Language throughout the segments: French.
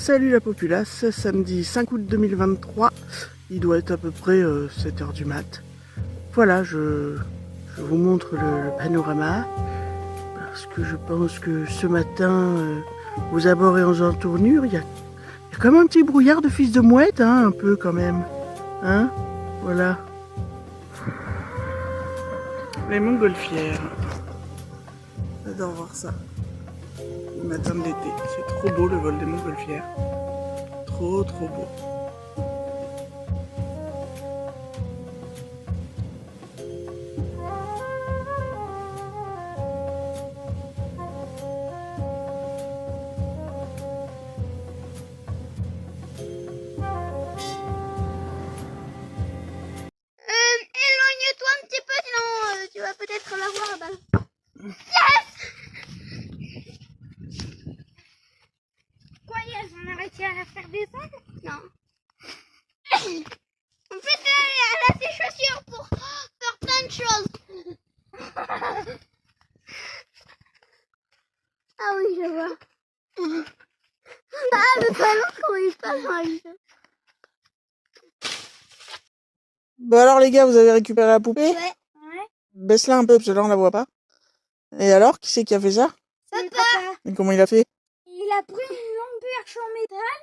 Salut la populace, samedi 5 août 2023, il doit être à peu près 7 h du mat. Voilà, je vous montre le panorama, parce que je pense que ce matin, aux abords et aux entournures, il y a comme un petit brouillard de fils de mouette, hein, un peu quand même. Hein, voilà. Les montgolfières. J'adore voir ça. Le matin de l'été, c'est trop beau le vol des montgolfières. Trop beau. Éloigne-toi un petit peu, sinon tu vas peut-être l'avoir là-bas. Yes! Quoi, yes, on a réussi à la faire descendre? Non. En fait, elle a ses chaussures pour faire plein de choses. Ah oui, je vois. Ah, le ballon, comment il passe, Marie? Bon alors les gars, vous avez récupéré la poupée? Ouais. Baisse-la un peu, parce que là on la voit pas. Et alors, qui c'est qui a fait ça? Papa. Et comment il a fait? Il a pris une longue perche en métal,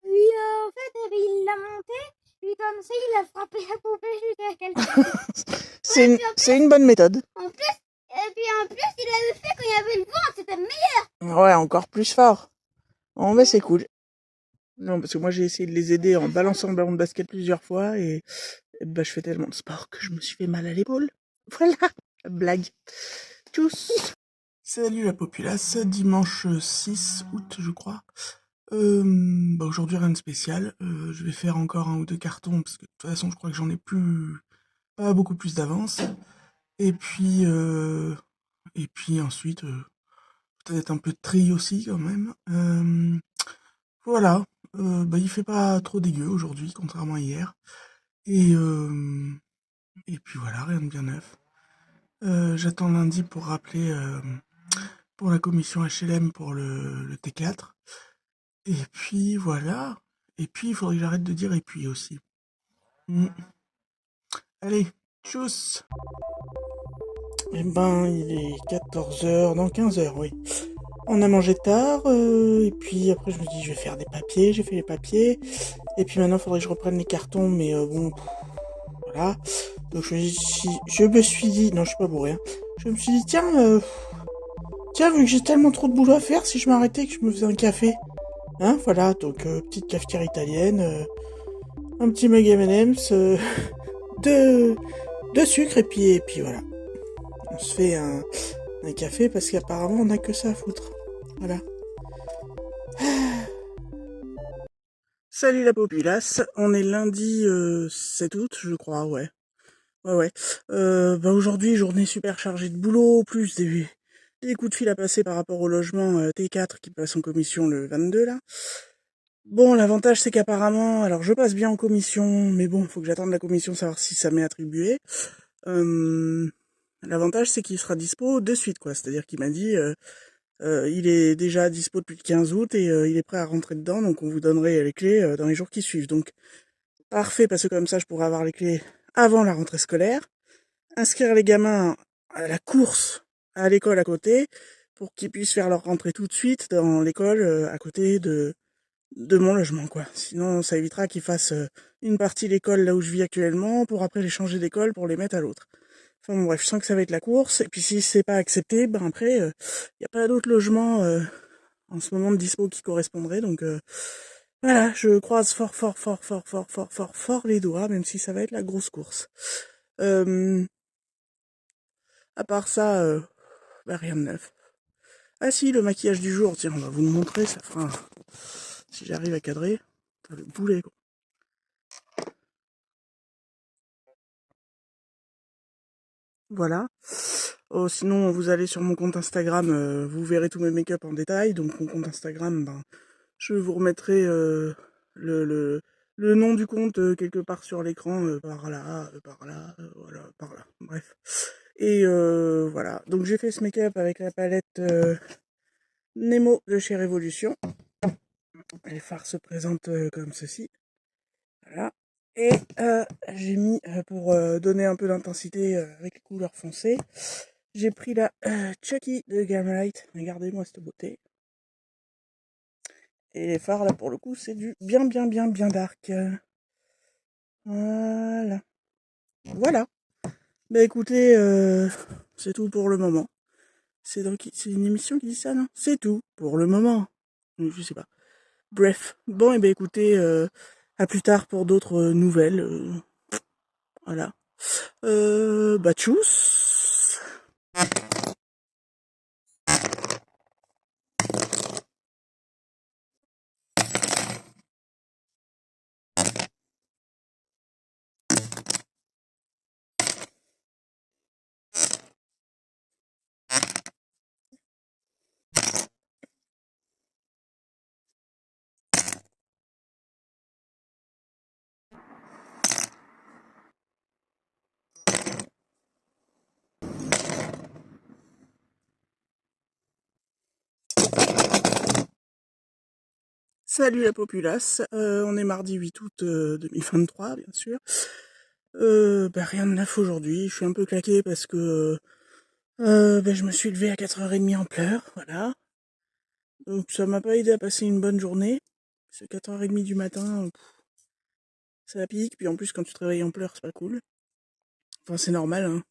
puis en fait, il l'a montée, puis comme ça, il a frappé la poupée jusqu'à quelqu'un. C'est une bonne méthode. En plus, et puis en plus, il l'avait fait quand il y avait le vent, c'était meilleur. Ouais, encore plus fort. Bon, bah c'est cool. Non, parce que moi j'ai essayé de les aider en balançant le ballon de basket plusieurs fois et bah je fais tellement de sport que je me suis fait mal à l'épaule. Voilà, blague. Tchuss. Salut la populace, dimanche 6 août je crois. Bah aujourd'hui rien de spécial. Je vais faire encore 1 ou 2 cartons parce que de toute façon je crois que j'en ai pas beaucoup plus d'avance. Et puis ensuite peut-être un peu de tri aussi quand même. Voilà, bah il fait pas trop dégueu aujourd'hui contrairement à hier. Et puis voilà, rien de bien neuf. J'attends lundi pour rappeler pour la commission HLM pour le T4. Et puis voilà. Et puis il faudrait que j'arrête de dire et puis aussi. Allez, tchuss. Eh ben, il est 14 h, dans 15 h, oui. On a mangé tard, et puis après je me dis je vais faire des papiers, j'ai fait les papiers. Et puis maintenant il faudrait que je reprenne les cartons, mais bon, voilà. Donc je me suis dit, non je suis pas bourré, hein. Je me suis dit tiens, vu que j'ai tellement trop de boulot à faire, si je m'arrêtais et que je me faisais un café. Hein, voilà, donc petite cafetière italienne, un petit mug M&M's, de sucre, et puis voilà. On se fait un café parce qu'apparemment on n'a que ça à foutre. Voilà. Salut la populace, on est lundi 7 août je crois, ouais. Ouais. Bah aujourd'hui, journée super chargée de boulot, plus des coups de fil à passer par rapport au logement T4 qui passe en commission le 22 là. Bon, l'avantage c'est qu'apparemment, alors je passe bien en commission, mais bon, faut que j'attende la commission savoir si ça m'est attribué. L'avantage c'est qu'il sera dispo de suite quoi, c'est-à-dire qu'il m'a dit il est déjà dispo depuis le 15 août et il est prêt à rentrer dedans, donc on vous donnerait les clés dans les jours qui suivent. Donc parfait, parce que comme ça je pourrai avoir les clés avant la rentrée scolaire, inscrire les gamins à la course à l'école à côté pour qu'ils puissent faire leur rentrée tout de suite dans l'école à côté de mon logement quoi. Sinon ça évitera qu'ils fassent une partie de l'école là où je vis actuellement pour après les changer d'école pour les mettre à l'autre. Enfin bon, bref, je sens que ça va être la course, et puis si c'est pas accepté, ben après y a pas d'autres logements en ce moment de dispo qui correspondraient, donc voilà, je croise fort les doigts, même si ça va être la grosse course. À part ça, bah rien de neuf. Ah si, le maquillage du jour, tiens, on va vous le montrer, ça fera si j'arrive à cadrer, le boulet quoi. Voilà. Oh, sinon, vous allez sur mon compte Instagram, vous verrez tous mes make-up en détail. Donc mon compte Instagram, ben, je vous remettrai le nom du compte quelque part sur l'écran, par là, voilà, par là. Bref. Et voilà. Donc j'ai fait ce make-up avec la palette Nemo de chez Révolution. Les phares se présentent comme ceci. Voilà. Et j'ai mis, pour donner un peu d'intensité avec les couleurs foncées, j'ai pris la Chucky de Gamelight. Regardez-moi cette beauté. Et les phares, là, pour le coup, c'est du bien dark. Voilà. Voilà. Bah écoutez, c'est tout pour le moment. C'est une émission qui dit ça, non? C'est tout pour le moment. Je sais pas. Bref. Bon, et ben écoutez, à plus tard pour d'autres nouvelles. Voilà. Bah tchuss. Salut la populace, on est mardi 8 août 2023, bien sûr. Bah rien de neuf aujourd'hui, je suis un peu claqué parce que bah, je me suis levé à 4h30 en pleurs, voilà. Donc ça m'a pas aidé à passer une bonne journée. C'est 4h30 du matin, ça pique, puis en plus quand tu te réveilles en pleurs, c'est pas cool. Enfin c'est normal, hein.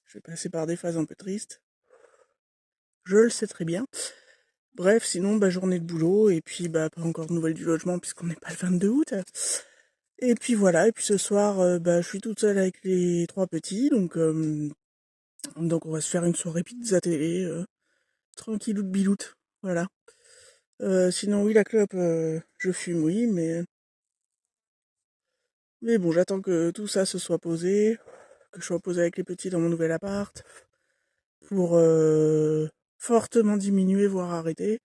Je vais passer par des phases un peu tristes. Je le sais très bien. Bref, sinon, bah, journée de boulot, et puis bah pas encore de nouvelles du logement puisqu'on n'est pas le 22 août. Et puis voilà, et puis ce soir, bah, je suis toute seule avec les 3 petits, donc on va se faire une soirée pizza télé, tranquilloute biloute, voilà. Sinon oui, la clope, je fume, oui, mais bon, j'attends que tout ça se soit posé, que je sois posé avec les petits dans mon nouvel appart, pour fortement diminuer, voire arrêter.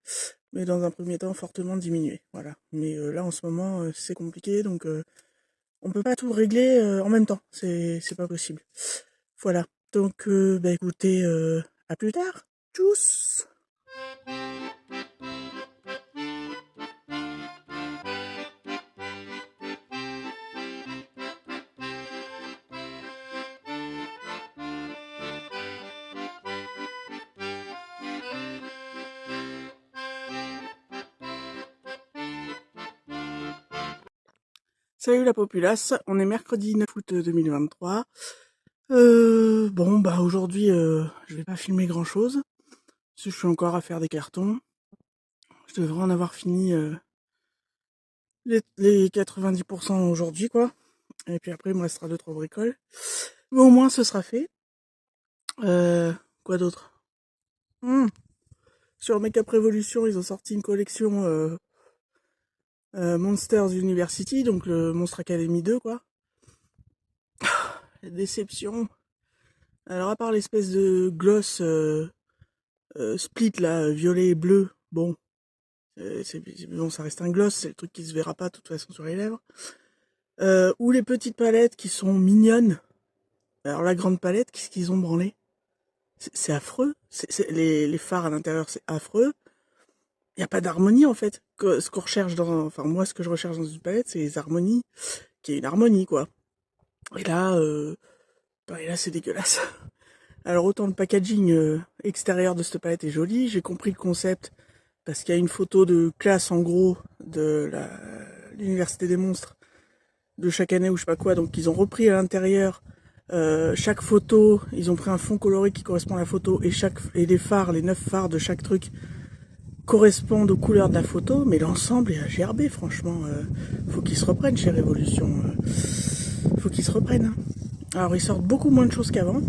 Mais dans un premier temps, fortement diminuer, voilà. Mais là, en ce moment, c'est compliqué, donc on peut pas tout régler en même temps, c'est pas possible. Voilà. Donc, bah écoutez, à plus tard. Tchuss. Salut la populace, on est mercredi 9 août 2023. Bon, bah aujourd'hui, je vais pas filmer grand chose, parce que je suis encore à faire des cartons. Je devrais en avoir fini les 90% aujourd'hui, quoi. Et puis après, il me restera 2-3 bricoles. Mais au moins, ce sera fait. Quoi d'autre? Sur Make Up Revolution, ils ont sorti une collection Monsters University, donc le Monstre Academy 2, quoi. Déception. Alors, à part l'espèce de gloss split, là, violet et bleu, bon, bon, ça reste un gloss, c'est le truc qui se verra pas de toute façon sur les lèvres. Ou les petites palettes qui sont mignonnes. Alors, la grande palette, qu'est-ce qu'ils ont branlé? C'est affreux. Les fards à l'intérieur, c'est affreux. Il n'y a pas d'harmonie, en fait. Ce qu'on recherche enfin, moi, ce que je recherche dans une palette, c'est les harmonies, qui est une harmonie, quoi. Et là, c'est dégueulasse. Alors autant le packaging extérieur de cette palette est joli, j'ai compris le concept parce qu'il y a une photo de classe en gros de l'université des monstres de chaque année ou je sais pas quoi, donc ils ont repris à l'intérieur chaque photo, ils ont pris un fond coloré qui correspond à la photo et les phares, les 9 phares de chaque truc correspondent aux couleurs de la photo, mais l'ensemble est à gerber franchement. Faut qu'ils se reprennent chez Révolution. Faut qu'ils se reprennent. Hein. Alors ils sortent beaucoup moins de choses qu'avant.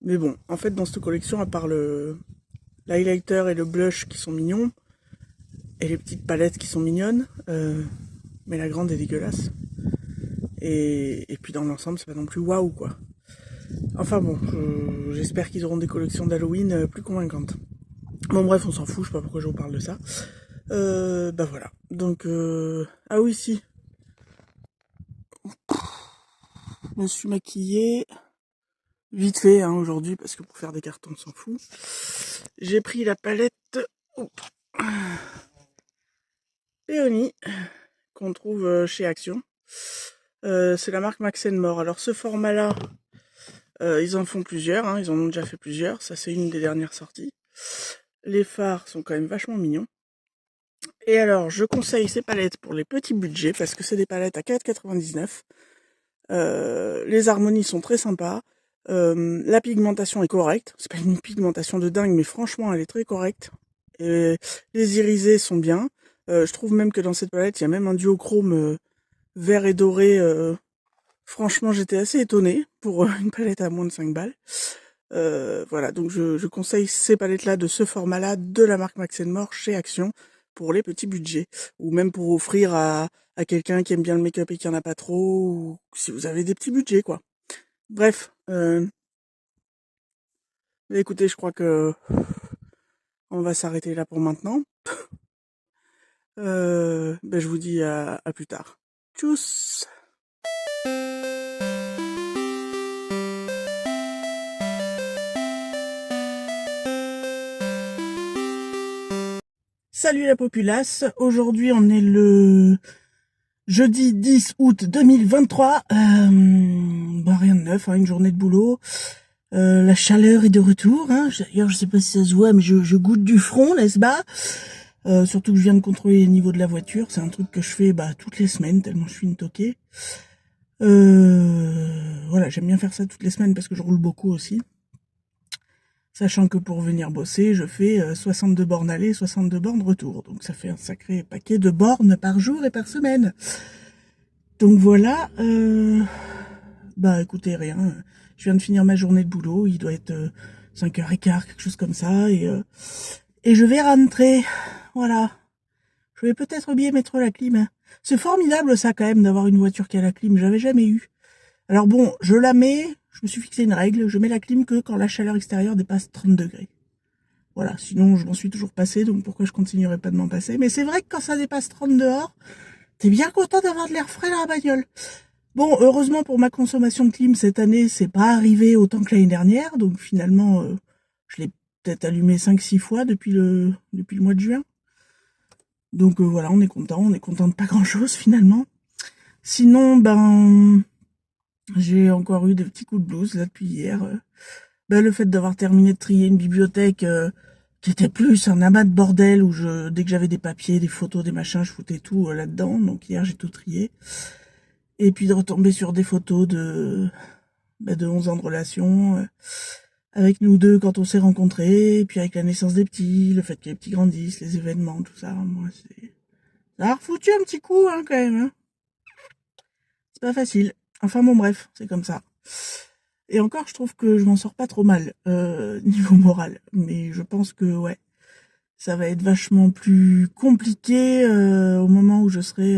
Mais bon, en fait dans cette collection, à part l'highlighter et le blush qui sont mignons, et les petites palettes qui sont mignonnes, mais la grande est dégueulasse. Et puis dans l'ensemble, c'est pas non plus waouh quoi. Enfin bon, j'espère qu'ils auront des collections d'Halloween plus convaincantes. Bon bref, on s'en fout, je sais pas pourquoi je vous parle de ça. Bah voilà. Donc, ah oui si, je me suis maquillée vite fait hein, aujourd'hui parce que pour faire des cartons on s'en fout. J'ai pris la palette Peony qu'on trouve chez Action. C'est la marque Max & More. Alors ce format-là, ils en font plusieurs, hein, ils en ont déjà fait plusieurs. Ça, c'est une des dernières sorties. Les fards sont quand même vachement mignons. Et alors, je conseille ces palettes pour les petits budgets parce que c'est des palettes à 4,99. Les harmonies sont très sympas. La pigmentation est correcte. C'est pas une pigmentation de dingue, mais franchement, elle est très correcte. Et les irisés sont bien. Je trouve même que dans cette palette, il y a même un duochrome vert et doré. Franchement, j'étais assez étonnée pour une palette à moins de 5 balles. Voilà, donc je conseille ces palettes-là de ce format-là de la marque Max & More chez Action pour les petits budgets. Ou même pour offrir à quelqu'un qui aime bien le make-up et qui en a pas trop, ou si vous avez des petits budgets, quoi. Bref, écoutez, je crois que on va s'arrêter là pour maintenant. Je vous dis à plus tard. Tchuss! Salut la populace, aujourd'hui on est le jeudi 10 août 2023, rien de neuf, hein, une journée de boulot, la chaleur est de retour, hein. D'ailleurs je sais pas si ça se voit mais je goûte du front, n'est-ce pas? Surtout que je viens de contrôler le niveau de la voiture, c'est un truc que je fais toutes les semaines tellement je suis une toquée. Voilà, j'aime bien faire ça toutes les semaines parce que je roule beaucoup aussi. Sachant que pour venir bosser, je fais 62 bornes aller, 62 bornes retour. Donc ça fait un sacré paquet de bornes par jour et par semaine. Donc voilà, écoutez, rien. Je viens de finir ma journée de boulot, il doit être 5h15, quelque chose comme ça. Et je vais rentrer, voilà. Je vais peut-être bien mettre la clim. Hein. C'est formidable ça quand même d'avoir une voiture qui a la clim, j'avais jamais eu. Alors bon, je la mets, je me suis fixé une règle, je mets la clim que quand la chaleur extérieure dépasse 30 degrés. Voilà, sinon je m'en suis toujours passé, donc pourquoi je continuerai pas de m'en passer. Mais c'est vrai que quand ça dépasse 30 dehors, t'es bien content d'avoir de l'air frais dans la bagnole. Bon, heureusement pour ma consommation de clim cette année, c'est pas arrivé autant que l'année dernière, donc finalement, je l'ai peut-être allumé 5-6 fois depuis le mois de juin. Donc voilà, on est content de pas grand-chose finalement. Sinon, j'ai encore eu des petits coups de blues là depuis hier. Le fait d'avoir terminé de trier une bibliothèque qui était plus un amas de bordel où dès que j'avais des papiers, des photos, des machins, je foutais tout là-dedans. Donc hier j'ai tout trié. Et puis de retomber sur des photos de 11 ans de relation avec nous deux quand on s'est rencontrés, et puis avec la naissance des petits, le fait que les petits grandissent, les événements, tout ça. Moi ça a refoutu un petit coup hein, quand même. Hein. C'est pas facile. Enfin bon bref, c'est comme ça. Et encore, je trouve que je m'en sors pas trop mal niveau moral. Mais je pense que ouais, ça va être vachement plus compliqué au moment où je serai,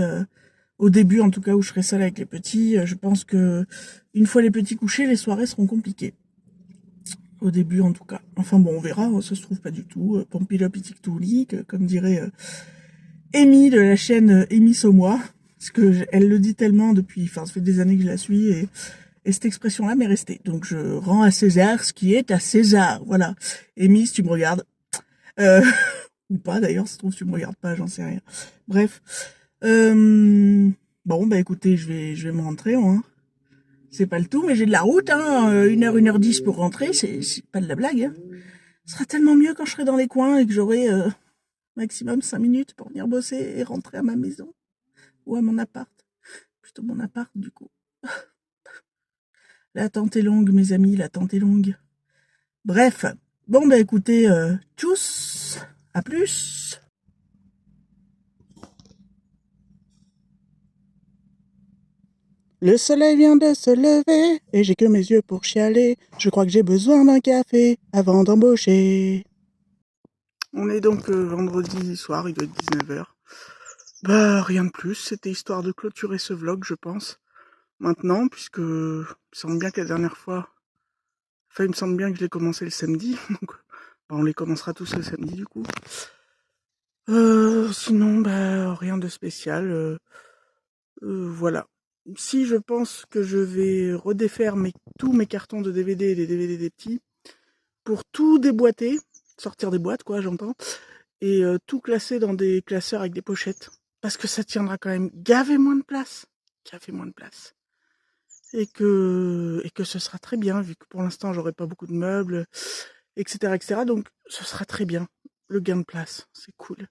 au début en tout cas, où je serai seule avec les petits. Je pense que une fois les petits couchés, les soirées seront compliquées. Au début en tout cas. Enfin bon, on verra, ça se trouve pas du tout. Pompilopitiktoulik, comme dirait Amy de la chaîne Amy Saumois. Parce que elle le dit tellement depuis, ça fait des années que je la suis et cette expression-là m'est restée. Donc je rends à César ce qui est à César. Voilà. Amy, si tu me regardes. Ou pas d'ailleurs, si tu me regardes pas, j'en sais rien. Bref. Écoutez, je vais me rentrer, hein. C'est pas le tout, mais j'ai de la route, hein. 1h, 1h10 pour rentrer, c'est pas de la blague, hein. Ce sera tellement mieux quand je serai dans les coins et que j'aurai maximum 5 minutes pour venir bosser et rentrer à ma maison. Ou à mon appart. Plutôt mon appart, du coup. L'attente est longue, mes amis, l'attente est longue. Bref. Écoutez, tchuss, à plus. Le soleil vient de se lever et j'ai que mes yeux pour chialer. Je crois que j'ai besoin d'un café avant d'embaucher. On est donc vendredi soir, il doit être 19h. Rien de plus, c'était histoire de clôturer ce vlog, je pense. Maintenant, puisque il me semble bien que la dernière fois, il me semble bien que je l'ai commencé le samedi, donc on les commencera tous le samedi du coup. Sinon, rien de spécial. Voilà. Si je pense que je vais redéfaire tous mes cartons de DVD et les DVD des petits, pour tout déboîter, sortir des boîtes, quoi, j'entends, et tout classer dans des classeurs avec des pochettes. Parce que ça tiendra quand même gavé moins de place. Gavé moins de place. Et que ce sera très bien, vu que pour l'instant, j'aurai pas beaucoup de meubles, etc., etc. Donc, ce sera très bien. Le gain de place, c'est cool.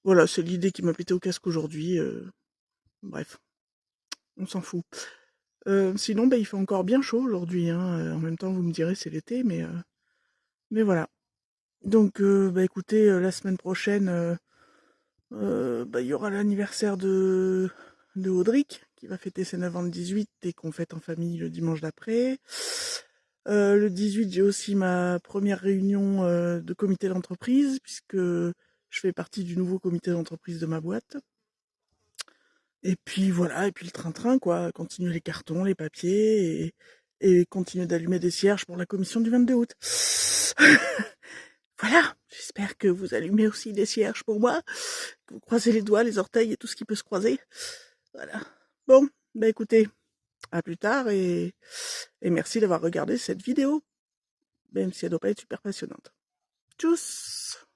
Voilà, c'est l'idée qui m'a pété au casque aujourd'hui. Bref, on s'en fout. Sinon, bah, il fait encore bien chaud aujourd'hui. Hein. En même temps, vous me direz, c'est l'été, mais voilà. Donc, bah, écoutez, la semaine prochaine, bah, il y aura l'anniversaire de Audric, qui va fêter ses 9 ans le 18 et qu'on fête en famille le dimanche d'après. Le 18, j'ai aussi ma première réunion de comité d'entreprise, puisque je fais partie du nouveau comité d'entreprise de ma boîte. Et puis voilà, et puis le train-train, quoi. Continuer les cartons, les papiers, et continuer d'allumer des cierges pour la commission du 22 août. Voilà, j'espère que vous allumez aussi des cierges pour moi, que vous croisez les doigts, les orteils et tout ce qui peut se croiser. Voilà. Bon, bah écoutez, à plus tard et merci d'avoir regardé cette vidéo, même si elle doit pas être super passionnante. Tchuss!